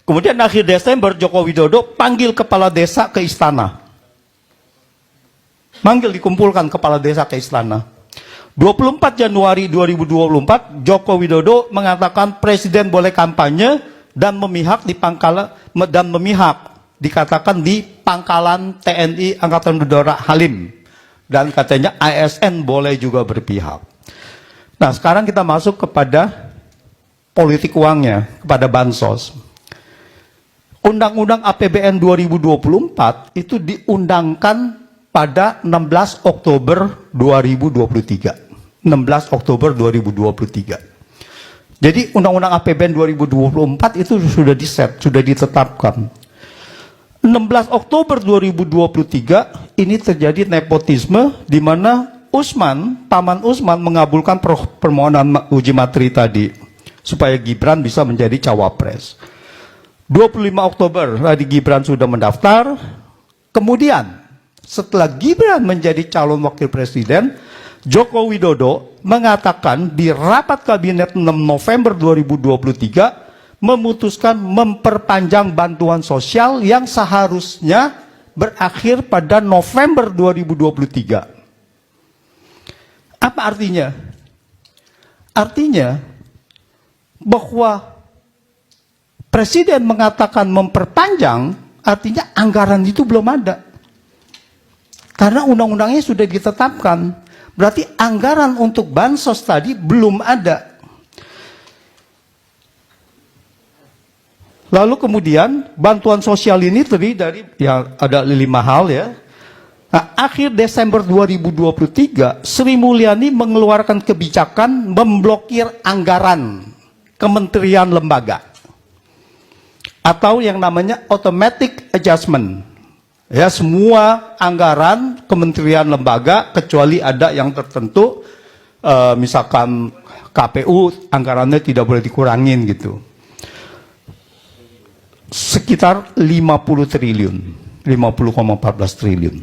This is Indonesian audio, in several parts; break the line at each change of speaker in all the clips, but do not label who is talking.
Kemudian akhir Desember Joko Widodo panggil kepala desa ke istana. Manggil, dikumpulkan kepala desa ke istana. 24 Januari 2024 Joko Widodo mengatakan presiden boleh kampanye dan memihak di pangkalan dan memihak dikatakan di pangkalan TNI Angkatan Udara Halim, dan katanya ASN boleh juga berpihak. Nah, sekarang kita masuk kepada politik uangnya, kepada bansos. Undang-Undang APBN 2024 itu diundangkan pada 16 Oktober 2023. 16 Oktober 2023. Jadi Undang-Undang APBN 2024 itu sudah diset, sudah ditetapkan. 16 Oktober 2023 ini terjadi nepotisme di mana Paman Usman mengabulkan permohonan uji materi tadi supaya Gibran bisa menjadi cawapres. 25 Oktober tadi Gibran sudah mendaftar. Kemudian setelah Gibran menjadi calon wakil presiden, Joko Widodo mengatakan di rapat kabinet 6 November 2023 memutuskan memperpanjang bantuan sosial yang seharusnya berakhir pada November 2023. Apa artinya? Artinya bahwa Presiden mengatakan memperpanjang, artinya anggaran itu belum ada. Karena undang-undangnya sudah ditetapkan. Berarti anggaran untuk bansos tadi belum ada. Lalu kemudian bantuan sosial ini terdiri dari ada 5 hal ya. Nah, akhir Desember 2023 Sri Mulyani mengeluarkan kebijakan memblokir anggaran kementerian lembaga atau yang namanya automatic adjustment. Ya, semua anggaran kementerian lembaga kecuali ada yang tertentu, misalkan KPU anggarannya tidak boleh dikurangin gitu. Sekitar 50 triliun, 50,14 triliun.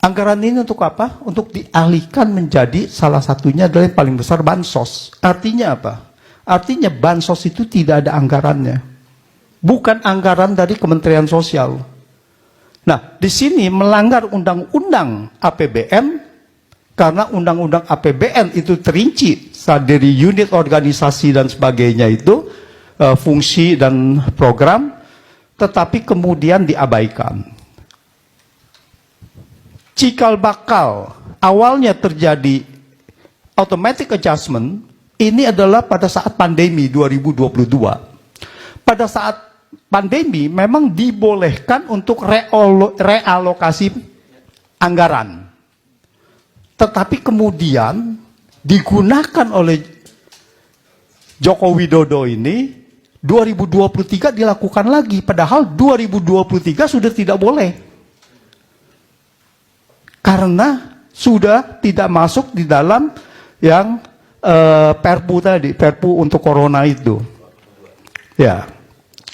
Anggaran ini untuk apa? Untuk dialihkan menjadi salah satunya adalah yang paling besar bansos. Artinya apa? Artinya bansos itu tidak ada anggarannya. Bukan anggaran dari Kementerian Sosial. Nah, di sini melanggar undang-undang APBN, karena undang-undang APBN itu terinci dari unit organisasi dan sebagainya itu, fungsi dan program, tetapi kemudian diabaikan. Cikal bakal awalnya terjadi automatic adjustment, ini adalah pada saat pandemi 2022. Pada saat pandemi memang dibolehkan untuk realokasi anggaran. Tetapi kemudian digunakan oleh Joko Widodo ini 2023 dilakukan lagi. Padahal 2023 sudah tidak boleh. Karena sudah tidak masuk di dalam yang Perpu tadi, Perpu untuk Corona itu. Ya.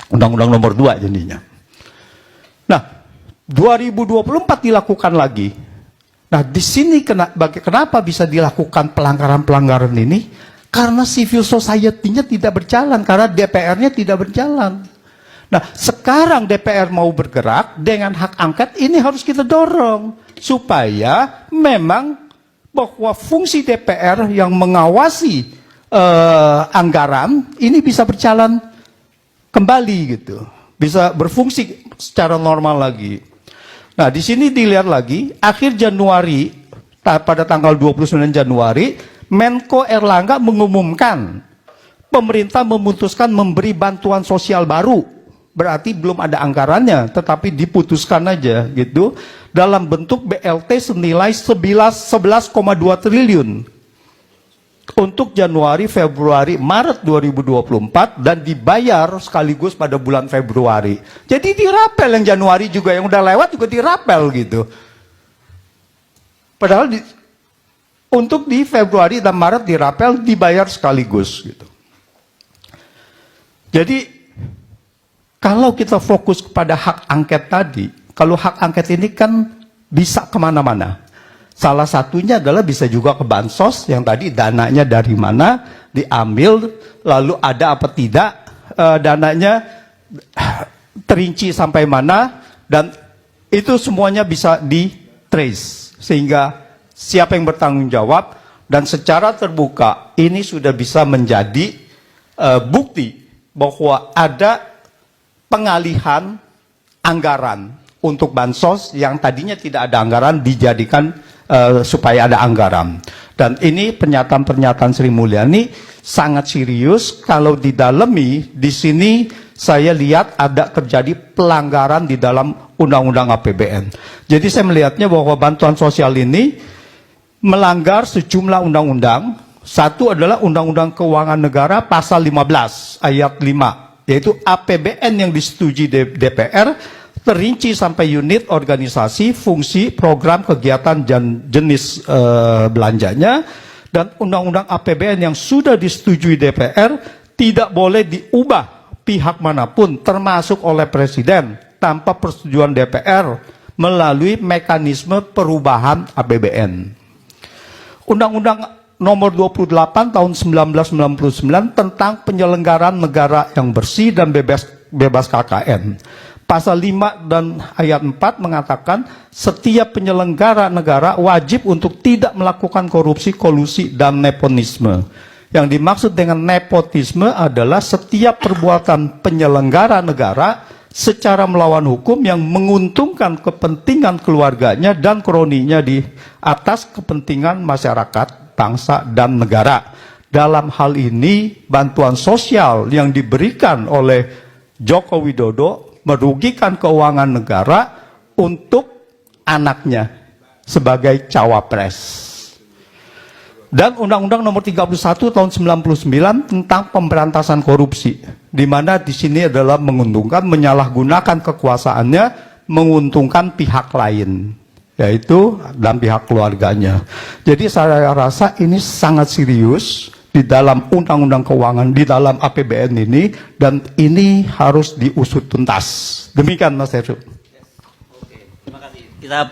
Undang-Undang nomor 2 jadinya. Nah, 2024 dilakukan lagi. Nah, di sini kenapa bisa dilakukan pelanggaran-pelanggaran ini? Karena civil society-nya tidak berjalan, karena DPR-nya tidak berjalan. Nah, sekarang DPR mau bergerak dengan hak angket, ini harus kita dorong. Supaya memang bahwa fungsi DPR yang mengawasi anggaran, ini bisa berjalan kembali gitu, bisa berfungsi secara normal lagi. Nah, di sini dilihat lagi, akhir Januari, pada tanggal 29 Januari, Menko Erlangga mengumumkan, pemerintah memutuskan memberi bantuan sosial baru, berarti belum ada anggarannya, tetapi diputuskan aja gitu, dalam bentuk BLT senilai 11,2 triliun. Untuk Januari, Februari, Maret 2024 dan dibayar sekaligus pada bulan Februari. Jadi dirapel yang Januari juga, yang udah lewat juga dirapel gitu. Padahal untuk di Februari dan Maret dirapel, dibayar sekaligus gitu. Jadi kalau kita fokus kepada hak angket tadi, kalau hak angket ini kan bisa kemana-mana. Salah satunya adalah bisa juga ke bansos, yang tadi dananya dari mana, diambil, lalu ada apa tidak, dananya terinci sampai mana, dan itu semuanya bisa di trace sehingga siapa yang bertanggung jawab, dan secara terbuka ini sudah bisa menjadi bukti bahwa ada pengalihan anggaran untuk bansos yang tadinya tidak ada anggaran dijadikan supaya ada anggaran. Dan ini pernyataan-pernyataan Sri Mulyani sangat serius. Kalau didalami di sini saya lihat ada terjadi pelanggaran di dalam Undang-Undang APBN. Jadi saya melihatnya bahwa bantuan sosial ini melanggar sejumlah undang-undang. Satu adalah Undang-Undang Keuangan Negara pasal 15 ayat 5, yaitu APBN yang disetujui DPR terinci sampai unit, organisasi, fungsi, program, kegiatan, dan jenis belanjanya. Dan Undang-Undang APBN yang sudah disetujui DPR tidak boleh diubah pihak manapun, termasuk oleh Presiden, tanpa persetujuan DPR melalui mekanisme perubahan APBN. Undang-Undang Nomor 28 tahun 1999 tentang penyelenggaraan negara yang bersih dan bebas KKN. Pasal 5 dan ayat 4 mengatakan setiap penyelenggara negara wajib untuk tidak melakukan korupsi, kolusi, dan nepotisme. Yang dimaksud dengan nepotisme adalah setiap perbuatan penyelenggara negara secara melawan hukum yang menguntungkan kepentingan keluarganya dan kroninya di atas kepentingan masyarakat, bangsa, dan negara. Dalam hal ini, bantuan sosial yang diberikan oleh Joko Widodo merugikan keuangan negara untuk anaknya sebagai cawapres. Dan Undang-Undang Nomor 31 tahun 99 tentang pemberantasan korupsi, di mana di sini adalah menguntungkan, menyalahgunakan kekuasaannya, menguntungkan pihak lain, yaitu dan pihak keluarganya. Jadi saya rasa ini sangat serius di dalam Undang-Undang Keuangan, di dalam APBN ini, dan ini harus diusut tuntas. Demikian Mas Heru.
Oke, terima kasih. Kita